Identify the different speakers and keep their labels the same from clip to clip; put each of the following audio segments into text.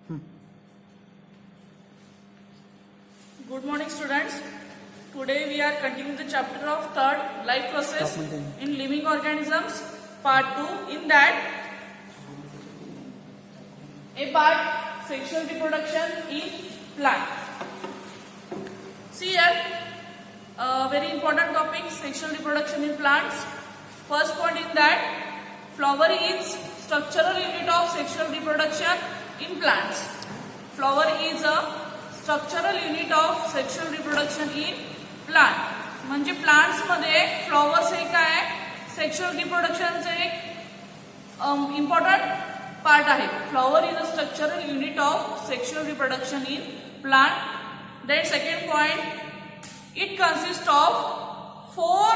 Speaker 1: Good morning, students. Today we are continuing the chapter of third life process in living organisms, part 2. In that, a part sexual reproduction in plant. See here, a very important topic, sexual reproduction in plants. First point in that, flower is structural unit of sexual reproduction in plants. Flower is a structural unit of sexual reproduction in plant. म्हणजे plants मध्ये flowers हे काय sexual रिप्रोडक्शनचे एक important part आहे. Flower is a structural unit of sexual reproduction in plant. Then second point, it consists of 4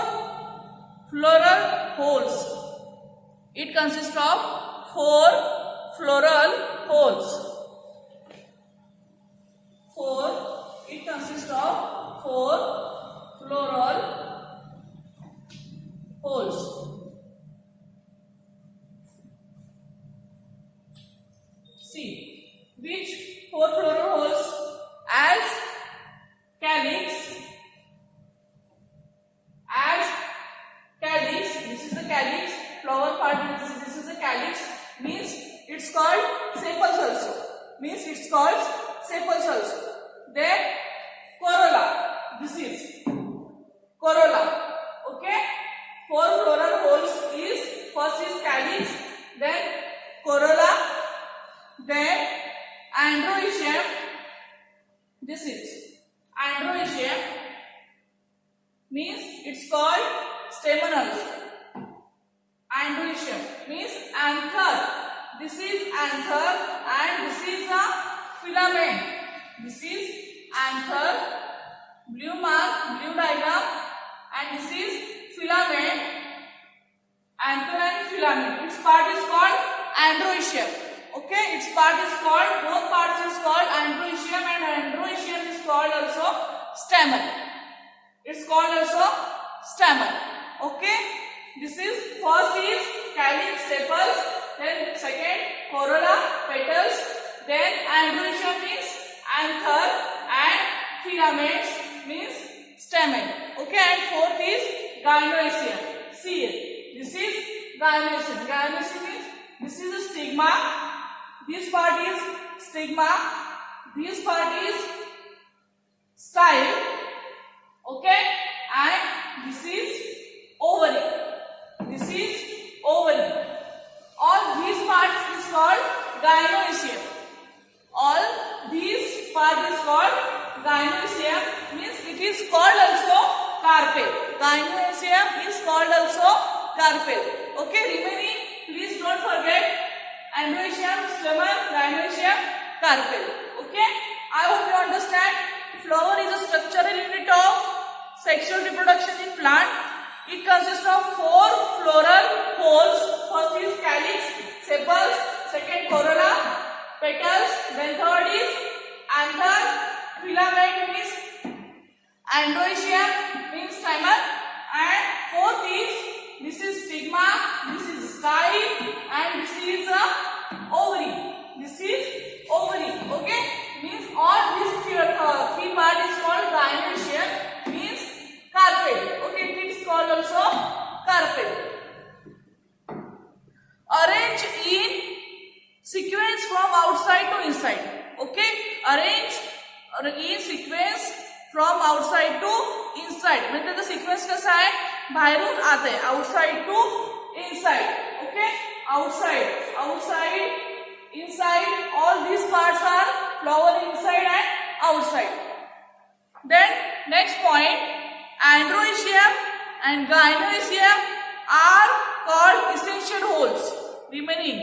Speaker 1: floral holes. It consists of 4 floral holes. It consists of 4 floral holes. See, which 4 floral holes? As calyx, this is the calyx, flower part, this is the calyx, means it's called sepals also, then corolla, this is corolla, okay. 4 floral holes is, first is calyx, then corolla, then androecium, this is androecium, means it's called staminals. Androecium means anther. This is anther and this is a filament. This is anther, blue mark, blue diagram, and this is filament. Anther and filament. Its part is called androecium. Okay, its part is called, both parts is called androecium, and androecium is called also stamen. It's called also stamen. Okay, this is, first is calyx, sepals, then second corolla, petals, then androecium means anther and filaments means stamen. Okay, and fourth is gynoecium. See it, this is gynoecium. Gynoecium means this is the stigma, this part is stigma, this part is style, okay, and this is ovary. This is ovary. All these parts is called gynoecium. All these part is called gynoecium, means it is called also carpel. Gynoecium is called also carpel. Okay, remaining please don't forget androecium, stamen, gynoecium, carpel. Okay, I hope you understand. Flower is a structural unit of sexual reproduction in plant. It consists of 4 floral holes. First is calyx, sepals, second corolla, petals, then third is anther, filament means androecium means stamen, and fourth is, this is stigma, this is style, and this is a ovary. This is ovary. Okay, means all these three part is called gynoecium means carpel. Okay, it is called also carpel. Arrange in sequence from outside to inside. Okay, arrange in sequence from outside to inside. म्हणजे त्याचा sequence कसा आहे, बाहेरून आत आहे, outside to inside. Okay, outside, inside, all these parts are flower inside and outside. Then next point, androecium and gynoecium are called essential holes. Remaining,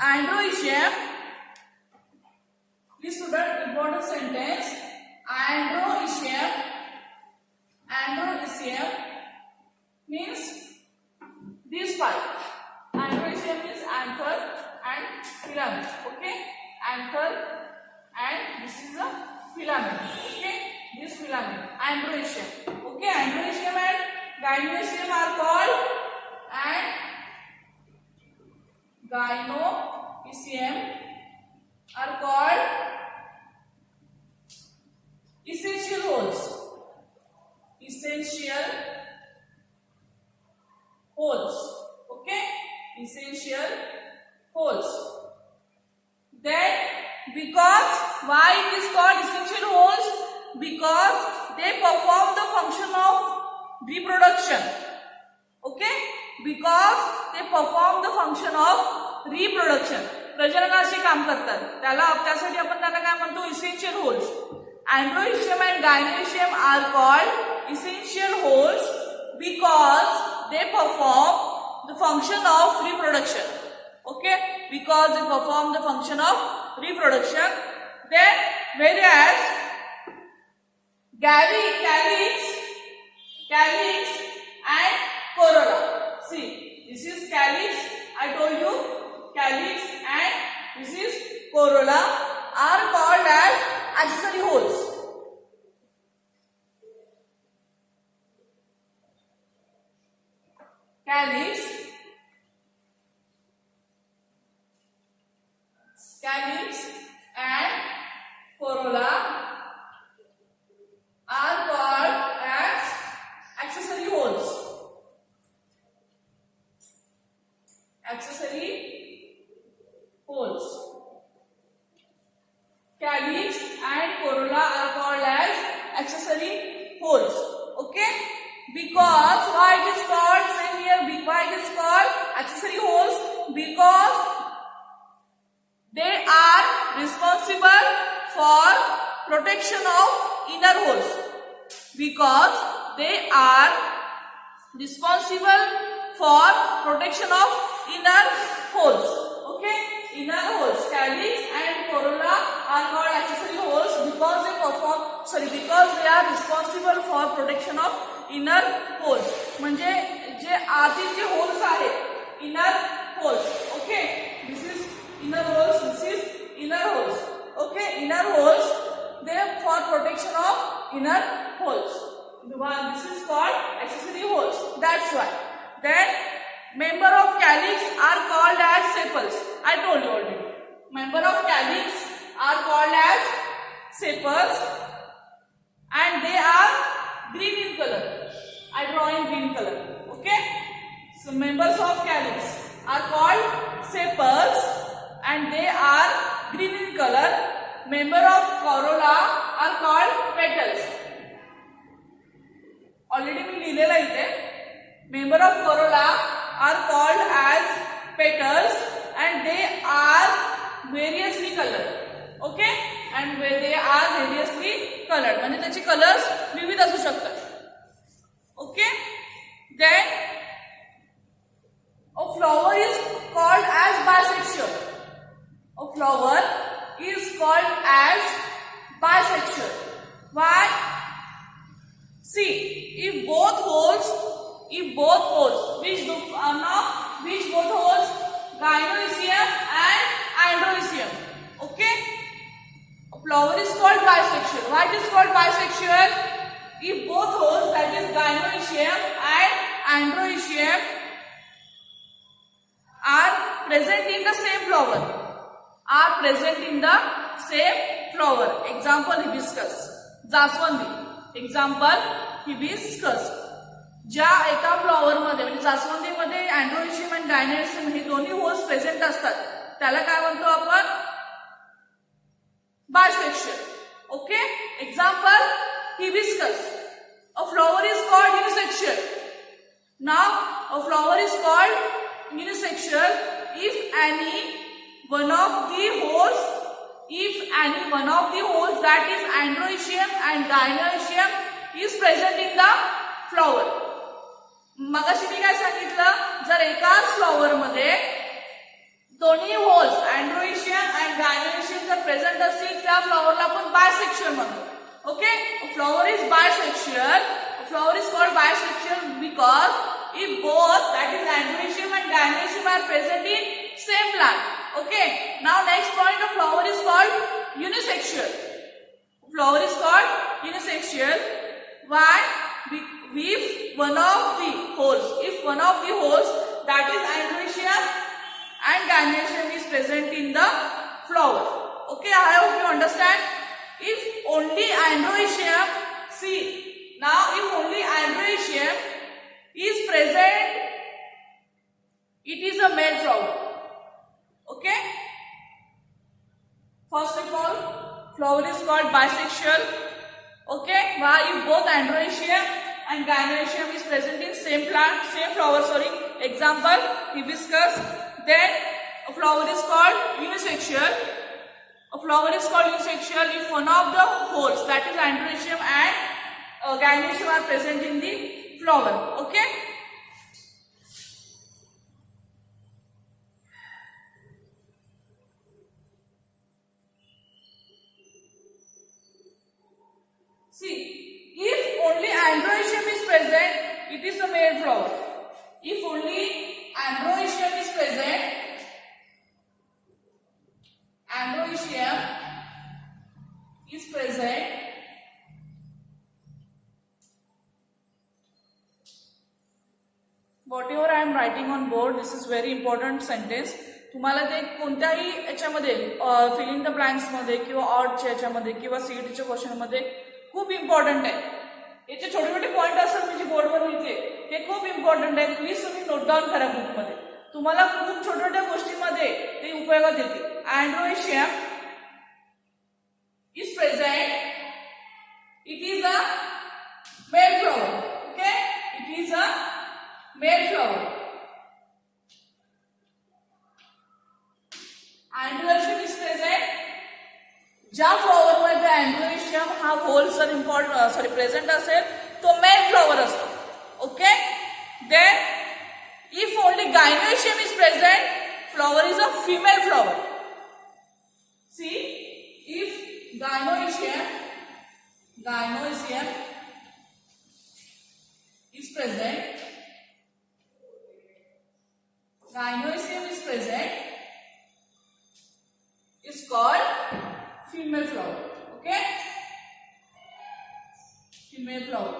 Speaker 1: androecium, please student, important sentence, androecium means this part. Androecium means anther and filament. Okay, anther and this is a filament. Okay, this filament, androecium. Okay, androecium and gynoecium are called gynoecium are called essential holes. Essential holes. Okay, essential holes. Then because why it is called essential holes? Because they perform the function of reproduction. Okay, because they perform the function of reproduction. प्रजननाचे काम करतात, त्यासाठी आपण त्याला काय म्हणतो, essential holes. Androecium and gynoecium are called essential holes because they perform the function of reproduction. Okay, because they perform the function of reproduction. Then whereas calyx and corolla. See, this is calyx, I told you, calyx, and this is corolla are called as accessory holes. Calyx and corolla are called as accessory holes. Accessory holes. Calyx and corolla are called as accessory holes. Okay, because why it is called, same here, why it is called accessory holes? Because they are responsible for protection of inner holes. Because they are responsible for protection of inner holes. Okay, inner holes. Calyx and corolla are called accessory holes because they are responsible for protection of inner holes. म्हणजे जे आतील जे holes आहेत, inner holes. Okay, this is inner holes, this is inner holes. Okay, inner holes, they are for protection of inner holes. This is called accessory holes. That's why. Then member of calyx are called as sepals. I told you already. Member of calyx are called as sepals and they are green in color. I draw in green color. Okay. So members of calyx are called sepals and they are green in color. Member of corolla are called petals. Already मी लिहिलेला इथे. Member of corolla are called as petals and they are variously colored. Okay, and they are variously colored, म्हणजे त्याचे colours विविध असू शकतात. Okay, then a flower is called as bisexual. A flower is called as bisexual. Why? See, if both holes, which both holes? Gynoecium and androecium. Okay? A flower is called bisexual. Why it is called bisexual? If both holes, that is gynoecium and androecium, are present in the same flower. Example, hibiscus. जास्वंदी. Example, hibiscus. ज्या एका flower मध्ये म्हणजे जास्वंदीमध्ये अँड्रोइशियम आणि गायनोइशियम हे दोन्ही holes present असतात, त्याला काय म्हणतो आपण? Bisexual. Okay, example hibiscus. A flower is called unisexual. Now a flower is called unisexual if any one of the holes that is androecium and gynoecium is present in the flower. मगाशी मी काय सांगितलं, जर एकाच flower मध्ये दोन्ही holes अँड्रोइशियम and गायनोइशियम जर present असतील त्या फ्लॉवरला आपण बायसेक्शुअल म्हणतो. Okay, flower is bisexual. Flower is called bisexual because if both, that is androecium and gynoecium, are present in same plant. Okay, now next point, the flower is called unisexual. Flower is called unisexual. Why? If one of the holes that is androecium and gynoecium is present in the flower. Okay, I hope you understand. If only androecium, see, now if only androecium is present, it is a male flower. Okay. First of all, flower is called bisexual. Okay. Why? If both androecium and gynoecium is present in same plant, same flower. Sorry. Example: hibiscus. Then a flower is called unisexual. A flower is called unisexual if one of the holes, that is androecium and gynoecium, are present in the flower. Okay. See, if only androecium is present, it is a male flower. If only androecium is present, whatever I am writing on board, this is very important sentence. तुम्हाला ते कोणत्याही याच्यामध्ये filling the blanks मध्ये किंवा ऑडच्या याच्यामध्ये किंवा सीईटीच्या question मध्ये खूप इम्पॉर्टंट आहे. याचे छोटे छोटे पॉइंट असतात मी जे बोर्डवर लिहिते ते खूप इम्पॉर्टंट आहे. प्लीज तुम्ही नोट डाऊन करा बुकमध्ये. तुम्हाला खूप छोट्या छोट्या गोष्टींमध्ये ते उपयोगात येते. androecium is present, it is a male flower. Okay, it is a male flower. Androecium is present. ज्या फ्लॉवर मध्ये androecium हा होल जर प्रेझेंट असेल तो मेल फ्लॉवर असतो. Okay. Then if only gynoecium is present, flower is a female flower. See, if gynoecium is present, is called female flower. Okay, female flower.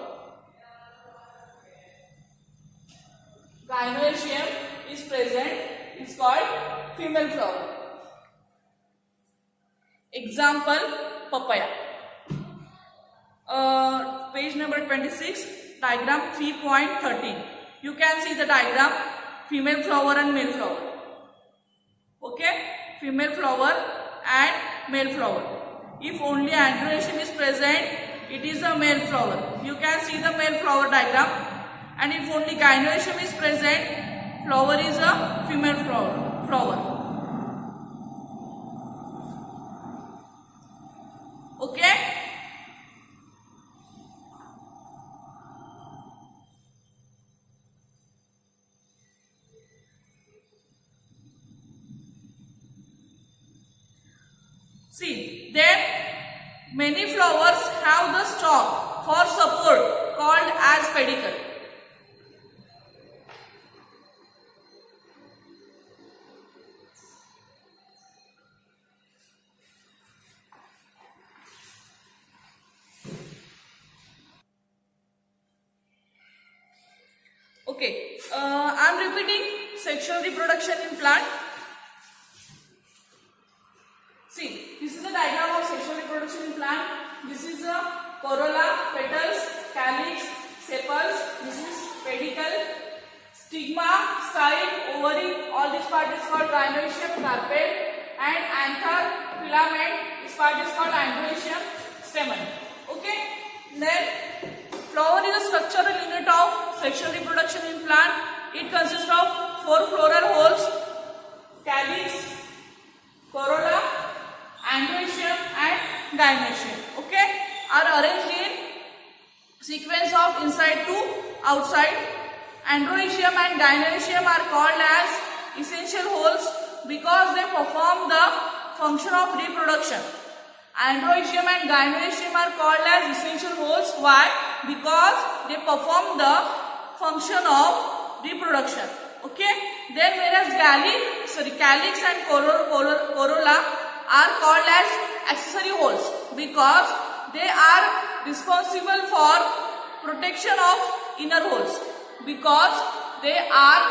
Speaker 1: Gynoecium is present, is called female flower. Example: papaya. Page number 26, diagram 3.13. You can see the diagram: female flower and male flower. Okay, female flower and male flower. If only androecium is present, it is a male flower. You can see the male flower diagram. And if only gynoecium is present, flower is a female flower. Okay. See, then many flowers have the stalk for support called as pedicel. Okay, I am repeating sexual reproduction in plant. See, this is the diagram of sexual reproduction in plant. This is a corolla, petals, calyx, sepals. This is pedicle, stigma, style, ovary. All this part is called gynoecium, carpel, and anther, filament. This part is called androecium, stamen. Okay. Then flower is a structural unit of sexual reproduction in plant. It consists of 4 floral holes: calyx, corolla, androecium and gynoecium. Okay, are arranged in sequence of inside to outside. Androecium and gynoecium are called as essential holes because they perform the function of reproduction. Androecium and gynoecium are called as essential holes. Why? Because they perform the function of reproduction. Okay. Then whereas calyx and corolla are called as accessory holes because they are responsible for protection of inner holes. Because they are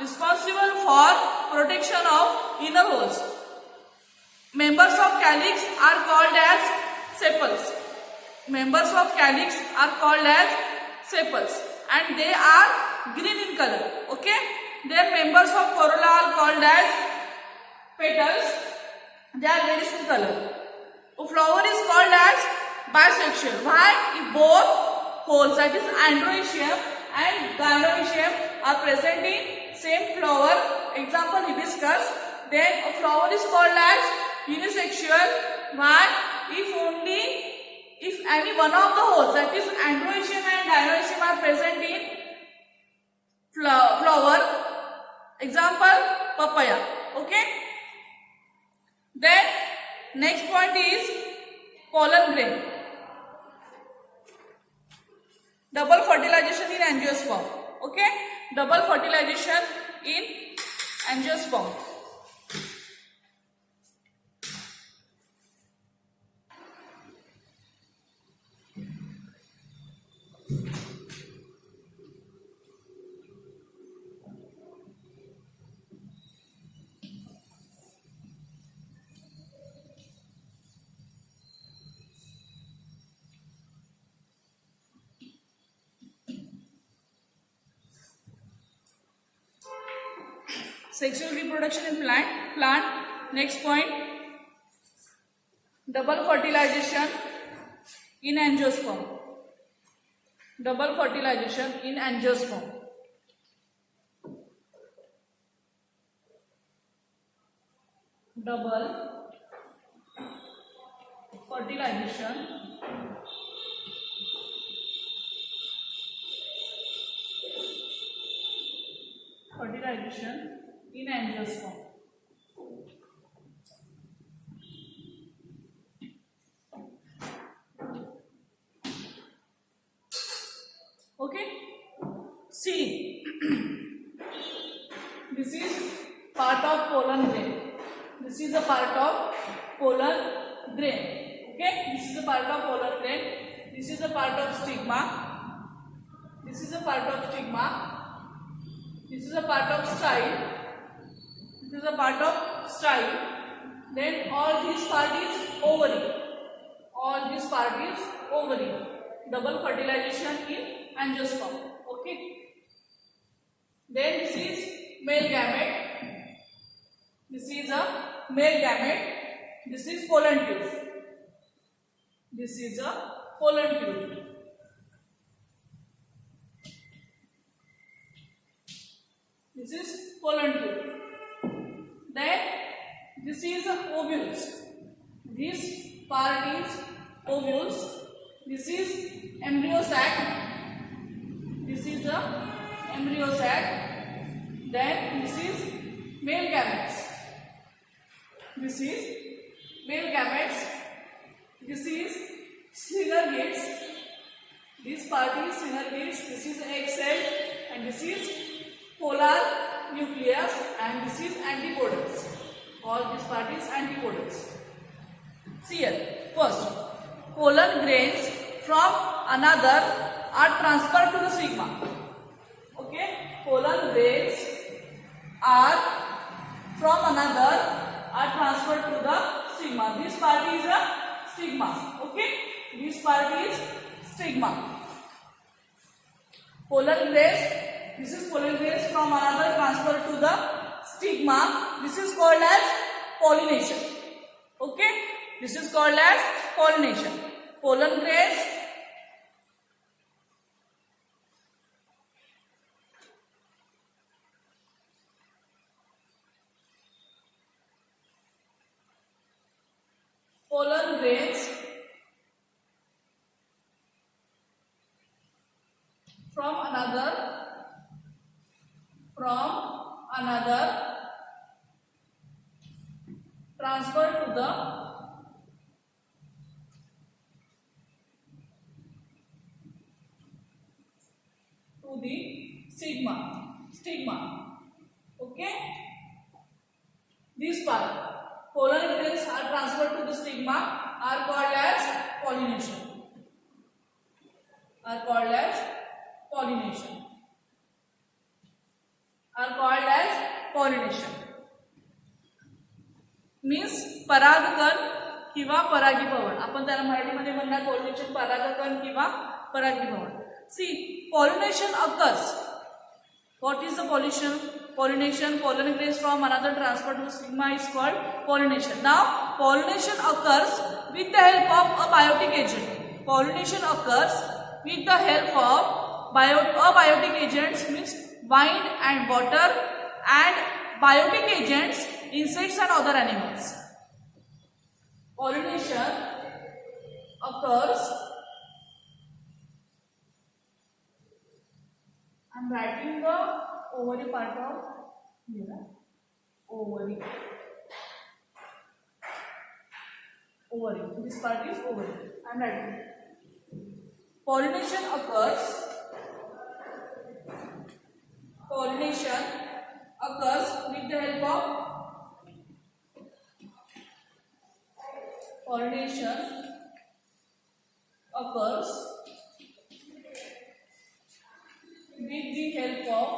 Speaker 1: responsible for protection of inner holes. Members of calyx are called as sepals. Members of calyx are called as sepals and they are green in color. Okay. Then members of corolla are called as petals. They are reddish in color. A flower is called as bisexual. Why? If both holes, that is androecium and gynoecium, are present in same flower, example hibiscus, then a flower is called as unisexual. Why? If any one of the holes, that is androecium and gynoecium, are present in flower, example papaya. Okay. Then next point is pollen grain. Double fertilization in angiosperm. Okay, double fertilization in angiosperm. Sexual reproduction in plant. Next point, double fertilization in angiosperm. Double fertilization in angiosperm. Double fertilization in angiosperm. Okay. See, this is part of pollen grain. This is a part of pollen grain. Okay. This is a part of pollen grain. This is a part of stigma. This is a part of stigma. This is a part of style. This is a part of style. Then all this part is ovary. All this part is ovary. Double fertilization in angiosperm. Okay. Then this is male gamete. This is a male gamete. This is pollen tube. This is a pollen tube. This is pollen tube. Then this is ovules. This part is ovules. This is embryo sac. This is the embryo sac. Then this is male gametes. This is male gametes. This is synergids. This part is synergids. This is egg cell and this is polar nucleus and this is antipodals. All this part is antipodals. See here. First, pollen grains from another are transferred to the stigma. Okay, pollen grains are from another are transferred to the stigma. This part is a stigma. Okay, this part is stigma. Pollen grains. This is pollen grains from another transferred to the stigma. This is called as pollination. Okay, this is called as pollination. Pollen grains from another transferred to the stigma. Okay, this part pollen grains are transferred to the stigma are called as pollination. Are called as pollination. Means परागकण किंवा परागीभवन. आपण त्याला मराठीमध्ये म्हणणार pollination, परागकण किंवा परागीभवन. सी, pollination occurs. What is the pollination? Pollen grains from another transfer to stigma is called pollination. Now, pollination occurs with the help of a biotic agent. Pollination occurs with the help of abiotic agents, means wind and water, and biotic agents, insects and other animals. Pollination occurs. I am writing the ovary part of here. Ovary. This part is ovary. I am writing. Pollination occurs. Pollination occurs with the help of pollination occurs with the help of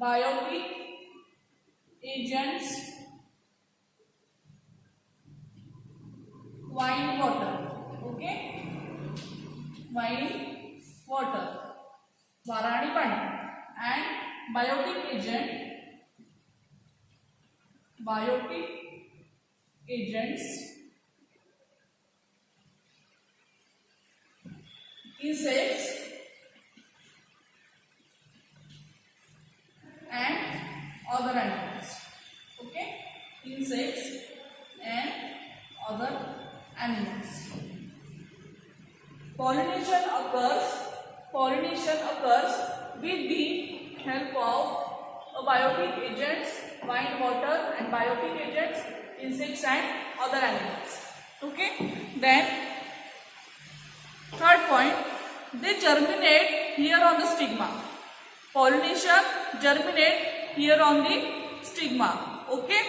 Speaker 1: abiotic agents, wine water. Okay, wine water, वारा आणि पाणी, and biotic agents, insects and other animals. Okay, insects and other animals. Pollination occurs with the help of abiotic agents, wind water, and biotic agents, insects and other animals. Okay, then third point, they germinate here on the stigma. Pollination germinate here on the stigma. Okay,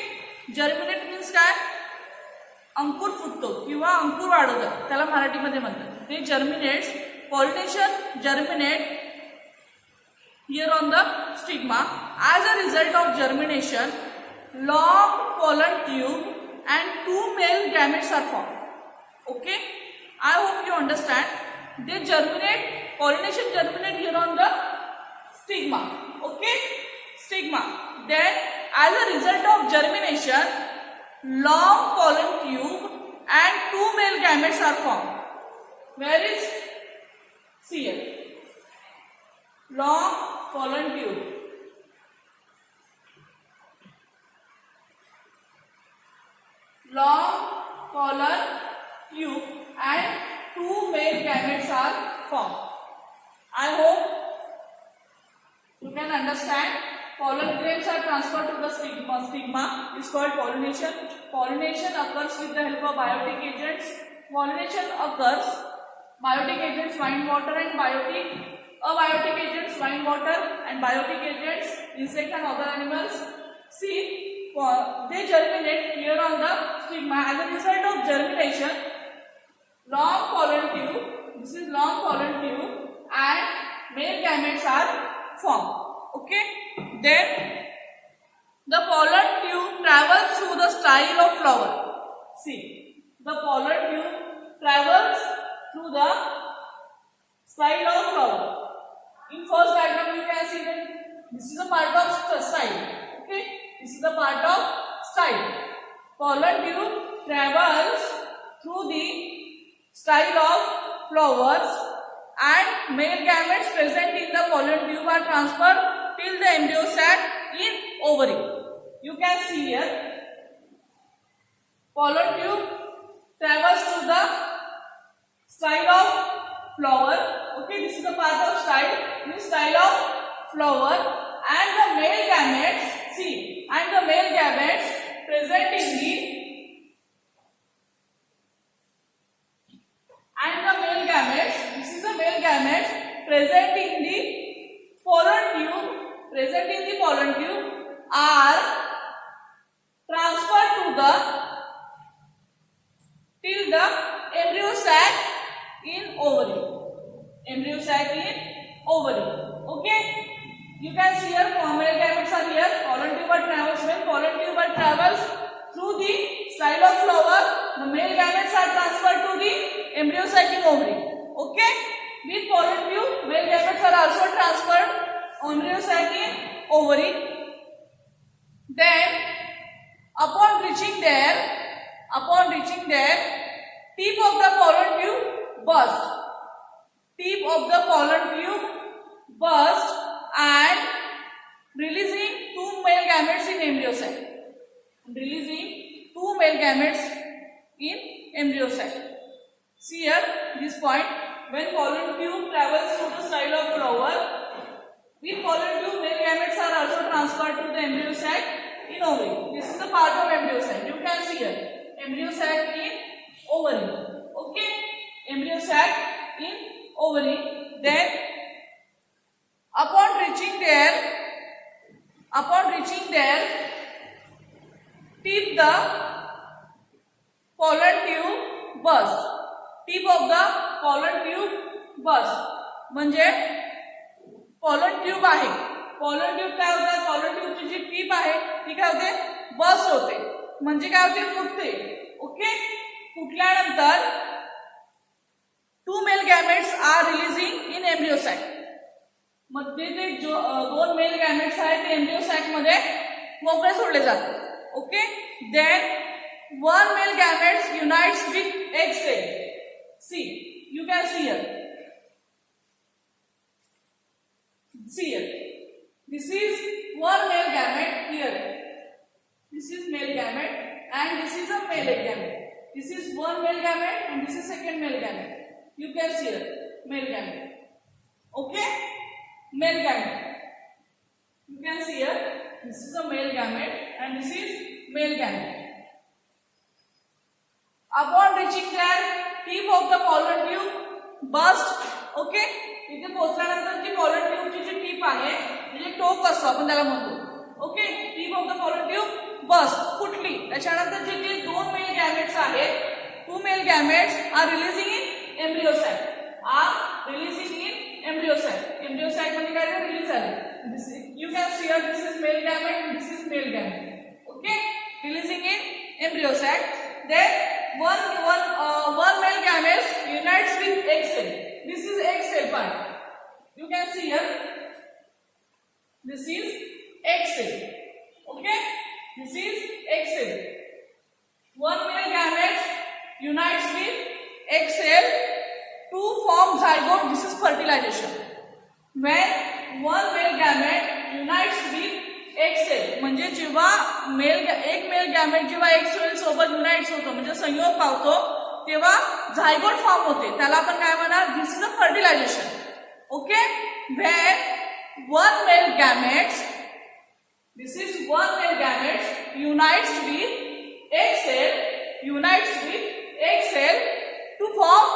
Speaker 1: germinate means काय? अंकुर फुटतो किंवा अंकुर वाढवतात, त्याला मराठीमध्ये म्हणतात. ते germinates. Pollination germinate here on the stigma. As a result of germination, long pollen tube and 2 male gametes are formed. Okay, I hope you understand. They germinate, pollination germinate here on the stigma. Okay, stigma. Then as a result of germination, long pollen tube and 2 male gametes are formed. Where is Cl? Long pollen tube. Long pollen tube and 2 male gametes are formed. I hope you can understand. Pollen grains are transferred to the stigma. Stigma is called pollination. Pollination occurs with the help of biotic agents. Pollination occurs, biotic agents, wind water, and abiotic agents, wind water, and biotic agents, insects and other animals. See, they germinate here on the stigma. As a result of germination, long pollen tube, this is long pollen tube, and male gametes are formed. Okay, then the pollen tube travels through the style of flower. See, the pollen tube travels through the style of flower. In first diagram you can see that this is a part of style. Okay, this is the part of style. Pollen tube travels through the style of flowers, and male gametes present in the pollen tube are transferred till the embryo sac in ovary. You can see here, pollen tube travels through the style of flower. Okay, this is the part of style. This style of flower, and the male gametes. See, and the male gametes present in the this is the male gametes present in the pollen tube are transferred to the ovary. Embryo sac in ovary. Okay. You can see here male gametes are here. Pollen tuber travels. When pollen tuber travels through the style of flower, the male gametes are transferred to the embryo sac in ovary. Okay. With pollen tube, male gametes are also transferred embryo sac in ovary. Then, upon reaching there, tip of the pollen tube burst. Tip of the pollen tube burst and releasing two male gametes in embryo sac. Releasing two male gametes in embryo sac. See here, this point. When pollen tube travels through the style of flower, with pollen tube, male gametes are also transferred to the embryo sac in ovary. This is the part of embryo sac. You can see here, embryo sac in ovary. Okay, embryo sac in ovary. Then, upon reaching there, tip the pollen tube burst. Tip of the pollen tube burst. म्हणजे pollen tube आहे. pollen tube काय होतं? pollen tube ची जी टीप आहे ती काय होते? Bast होते. म्हणजे काय होते? फुटते. Okay. फुटल्यानंतर two male gametes are releasing in embryo sac. मध्ये ते दोन मेल गॅमेट्स आहेत ते एम्ब्रियो सॅक मध्ये मोकळे सोडले जातात. Okay. Then one male gametes unites with egg cell. See, you can see here. See here. This is one male gamete here. This is male gamete and this is a male gamete. This is one male gamete and this is second male gamete. You can see here, male gamete. Okay, male gamete. You can see here, this is a male gamete and this is male gamete. Upon reaching that, tip of the pollen tube burst. Okay, इथे पोहोचल्यानंतर जी pollen tube ची जी टीप आहे म्हणजे टोक असतो आपण त्याला म्हणतो. Okay, tip of the pollen tube burst, फुटली. त्याच्यानंतर जे दोन मेल गॅमेट्स आहेत, two male gametes are releasing in embryo sac. Embryo sac मध्ये काय रिलीज झाले. You can see here, this is male gamete, this is male gamete. Okay, releasing in embryo sac. Then one male gamete unites with egg cell. This is egg cell part. You can see here. This is egg cell. Okay, this is egg cell. One male gamete unites with egg cell to form zygote. This is fertilization. When one male gamete unites with egg cell, म्हणजे जेव्हा एक mail gamete जेव्हा एक cell सोबत unites होतो म्हणजे संयोग पावतो तेव्हा झायगोट फॉर्म होते. त्याला आपण काय म्हणणार? This is a fertilization. Okay. When one male gametes, this is one male gametes unites with egg cell to form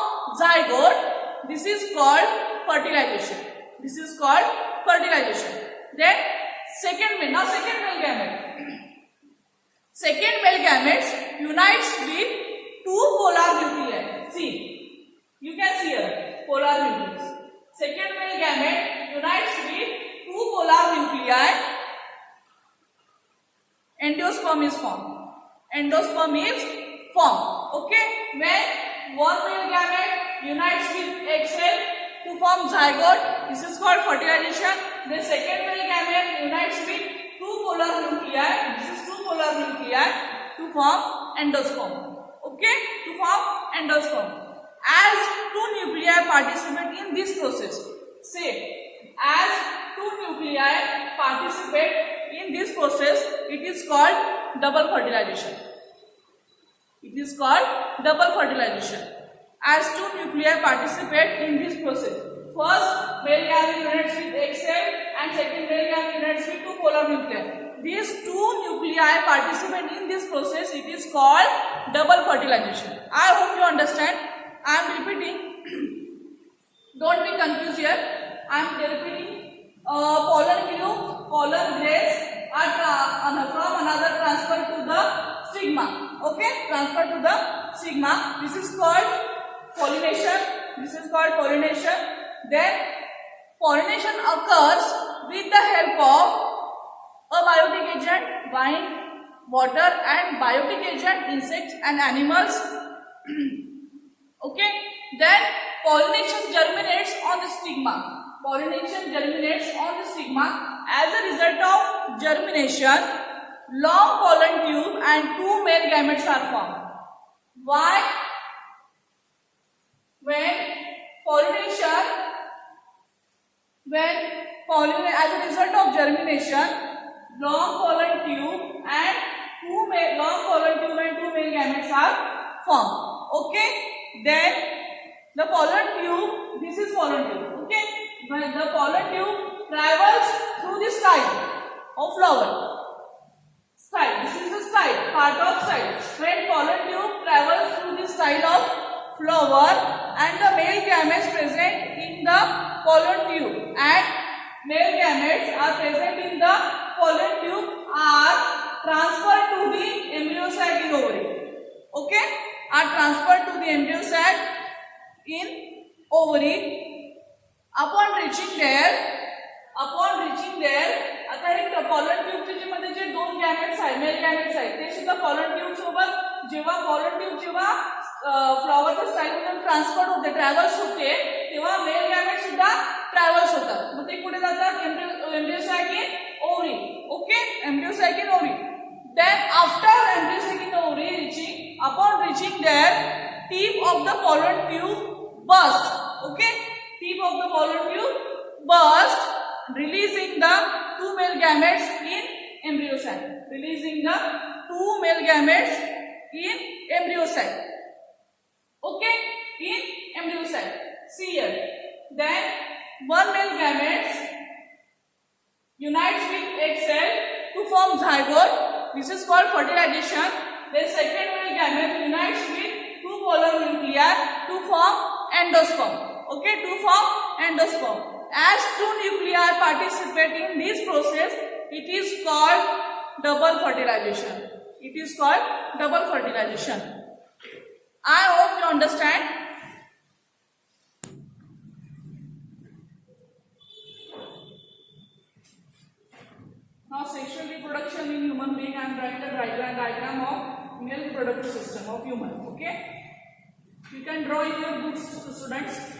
Speaker 1: zygote. This is called fertilization. Then second male gametes unites with two polar nuclei. See, you can see here polar nucleus. Second male gamete unites with two polar nuclei. Endosperm is formed. Okay, when one male gamete unites with egg cell to form zygote, this is called fertilization. The second male gamete unites with two polar nuclei. This is two polar nuclei to form endosperm. Okay, to form endosperm. As two nuclei participate in this process, say, as two nuclei participate in this process, it is called double fertilization. As two nuclei participate in this process, first male gamete unites with egg cell and second male gamete unites with two polar nuclei. These two nuclei participate in this process. It is called double fertilization. I hope you understand. I am repeating. Don't be confused here. I am repeating. Pollen grains are from another transferred to the stigma. Okay, transferred to the stigma. This is called pollination. This is called pollination. Then pollination occurs with the help of abiotic agent, wind, water, and biotic agent, insects and animals. Okay. Then pollination germinates on the stigma. Pollination germinates on the stigma. As a result of germination, long pollen tube and two male gametes are formed. Why? When pollination, as a result of germination, long pollen tube and two male gametes are formed. Okay. Then the pollen tube, this is pollen tube. Okay. When the pollen tube travels through the style of flower. Style. This is the style, part of style. When pollen tube travels through the style of flower and the male gametes present in the pollen tube and male gametes are present in the pollen tube are transferred to the embryo sac in ovary. Okay? Are transferred to the embryo sac in ovary. Upon reaching there, आता हे pollen ट्यूबचे जे मध्ये जे दोन gametes आहेत, mail gametes आहेत, ते सुद्धा pollen tube सोबत जेव्हा pollen tube फ्लॉवरच्या style मधून ट्रान्सफर होते, ट्रॅव्हल्स होते, तेव्हा मेल गॅमेट्स सुद्धा ट्रॅव्हल्स होतात. मग ते कुठे जातात? Embryo sack in ovary. Okay. Embryo sack in ovary. Then after embryo sac in ovary upon reaching there, tip of the pollen tube burst. Okay. Tip of the pollen tube burst, releasing the two male gametes in embryo sac. Releasing the two male gametes in embryo sac. Okay, in embryo sac. See here. Then one male gametes unites with egg cell to form zygote. This is called fertilization. Then second male gamete unites with two polar nuclei to form endosperm. Okay, to form endosperm. As two nuclei participate in this process, it is called double fertilization. It is called double fertilization. I hope you understand. Now, sexual reproduction in human being. I am drawing the diagram of male reproductive system of human. Okay, you can draw in your books, students.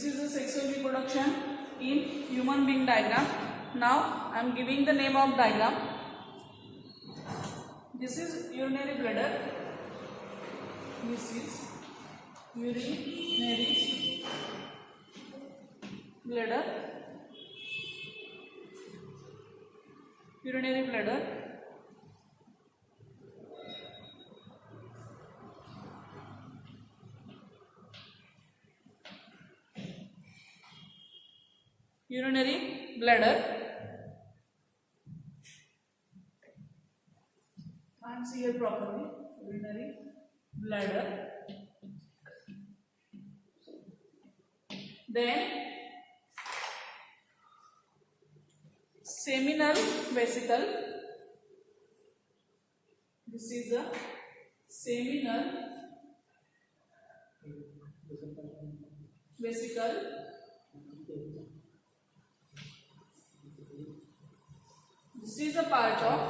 Speaker 1: This is the sexual reproduction in human being diagram. Now I am giving the name of diagram. This is urinary bladder. This is urinary bladder. Urinary bladder. Urinary bladder. Can't see here properly. Urinary bladder. Then seminal vesicle. This is a seminal vesicle. This is a part of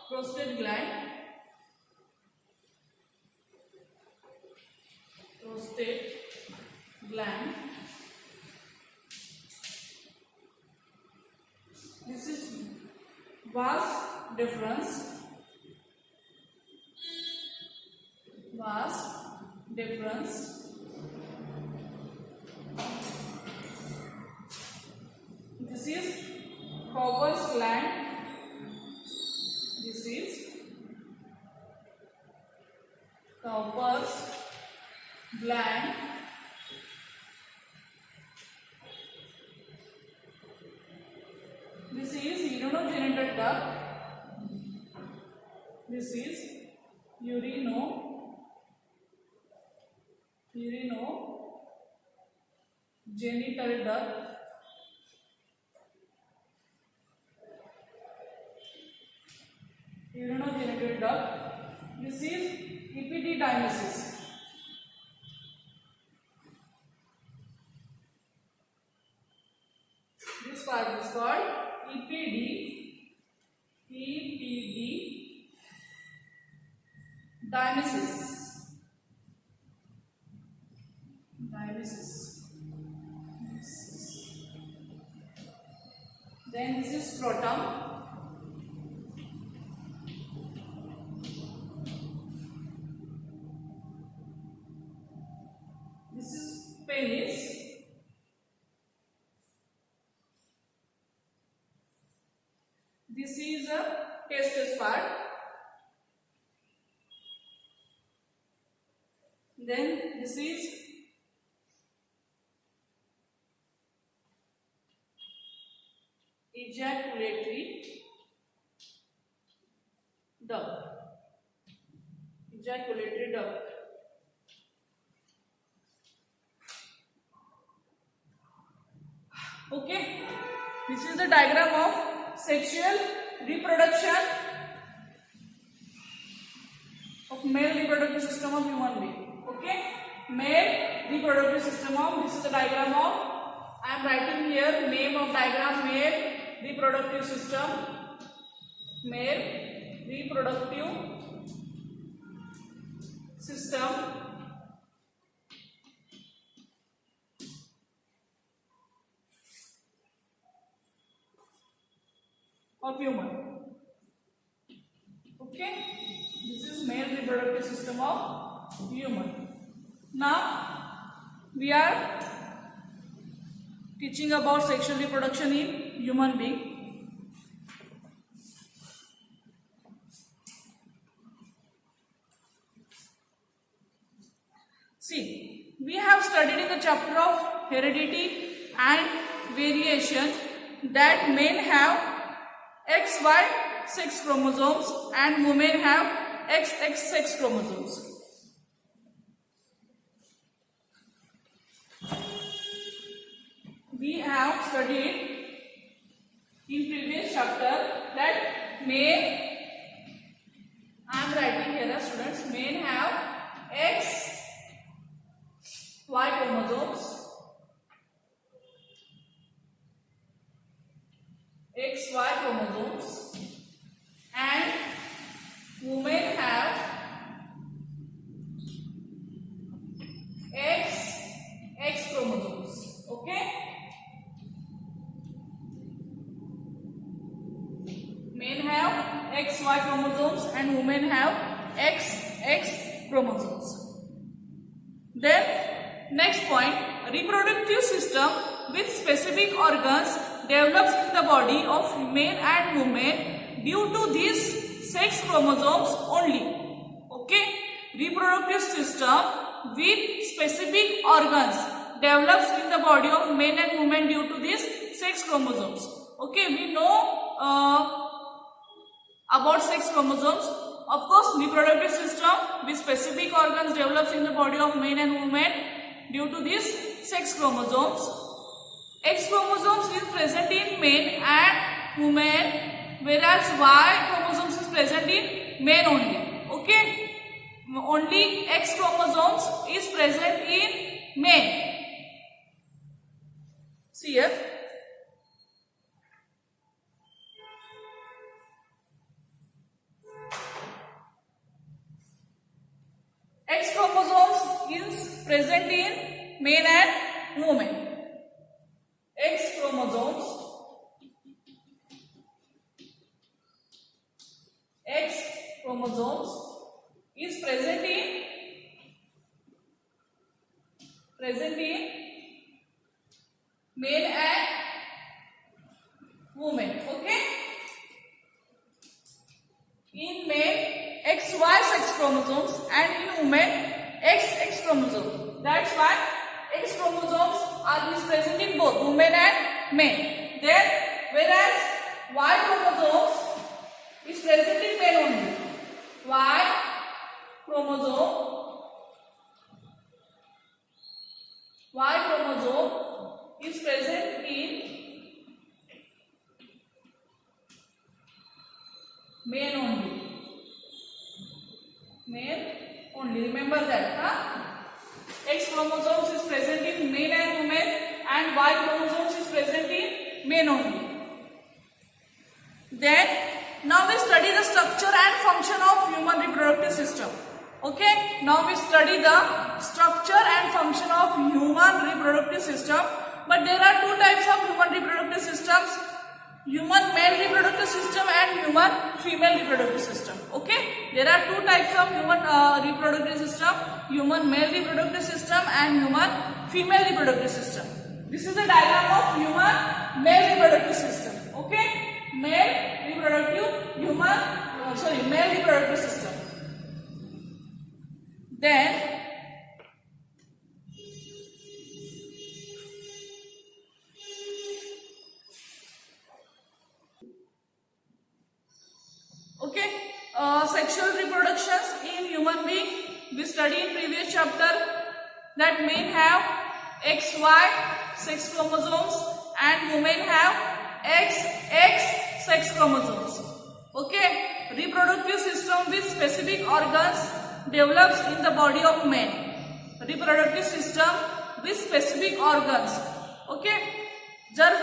Speaker 1: prostate gland. Prostate gland. This is vas deferens. Vas deferens. This is Cowper's gland. This is Cowper's gland. This is urinogenital duct. This is urinogenital duct. Urinogenital duct. This is epididymisis. This part is called epididymisis. Then this is scrotum. This is penis. This is a testis part. Then this is ejaculatory duct. Ejaculatory duct. Okay, this is the diagram of sexual reproduction of male reproductive system of human being. Okay, male reproductive system of, this is the diagram of, I am writing here name of diagram, male reproductive system, male reproductive system of human. Okay, this is male reproductive system of human. Now we are teaching about sexual reproduction in human being. See, we have studied in the chapter of heredity and variation that men have XY sex chromosomes and women have XX sex chromosomes. We have studied men, I am writing here, students, men have X, Y chromosomes, XY chromosomes, and women have X chromosomes. Okay, men have XY chromosomes and women have XX chromosomes. Then next point, reproductive system with specific organs develops in the body of men and women due to these sex chromosomes only. Okay, reproductive system with specific organs develops in the body of men and women due to these sex chromosomes. Okay, we know about sex chromosomes. Of course, reproductive system with specific organs develops in the body of men and women due to these sex chromosomes. X chromosomes is present in men and women, whereas Y chromosomes is present in men only. Okay, only X chromosomes is present in men. See here. X chromosomes is present in men and women. X chromosomes is present in men and women. Okay, in men XY sex chromosomes and in women XX chromosomes. That's why X chromosomes are present in both women and men. Then whereas Y chromosomes is present in men only. Y chromosome is present in men only. Men only. Remember that, huh? X chromosomes is present in men and women, and Y chromosomes is present in men only. Then now we study the structure and function of human reproductive system. Okay, now we study the structure and function of human reproductive system. But there are two types of human reproductive systems: human male reproductive system and human female reproductive system. Okay, there are two types of human reproductive system: human male reproductive system and human female reproductive system. This is the diagram of human male reproductive system. Okay, male reproductive system. Then sexual reproductions in human being. We studied in previous chapter that men have XY sex chromosomes and women have XX sex chromosomes. Okay, reproductive system with specific organs develops in the body of men. Reproductive system with specific organs. Okay, जर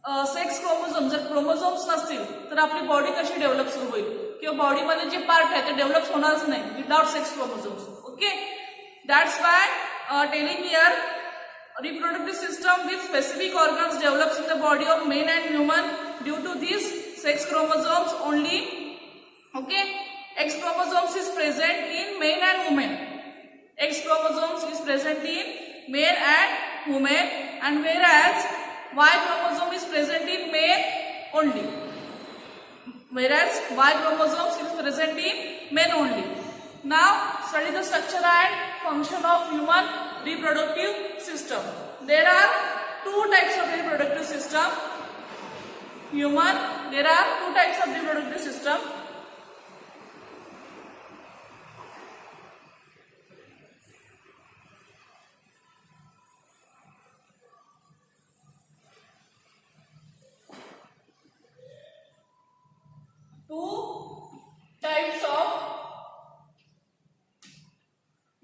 Speaker 1: sex chromosome जर chromosomes नसतील तर आपली body कशी develop सुरू होईल किंवा बॉडीमध्ये जे पार्ट आहे ते डेव्हलप होणारच नाही without sex chromosomes. Okay, that's why telling here reproductive system with specific organs develops in the body of men and women due to these sex chromosomes only. Okay, X chromosomes is present in men and women. X chromosomes is present in men and women, and whereas Y chromosome is present in men only. Whereas Y chromosomes is present in men only. Now study the structure and function of human reproductive system. There are two types of reproductive system. There are two types of reproductive system.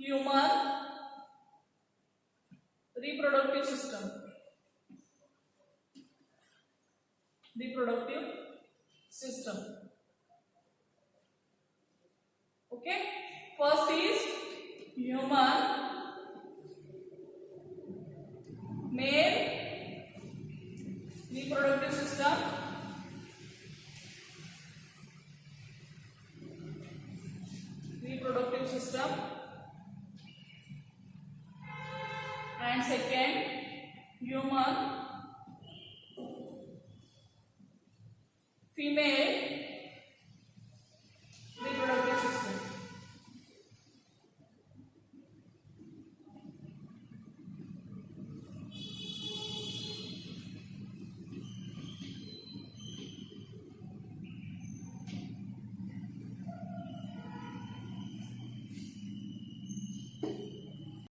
Speaker 1: human reproductive system. Reproductive system. Okay, first is human male reproductive system. Reproductive system. And second, human female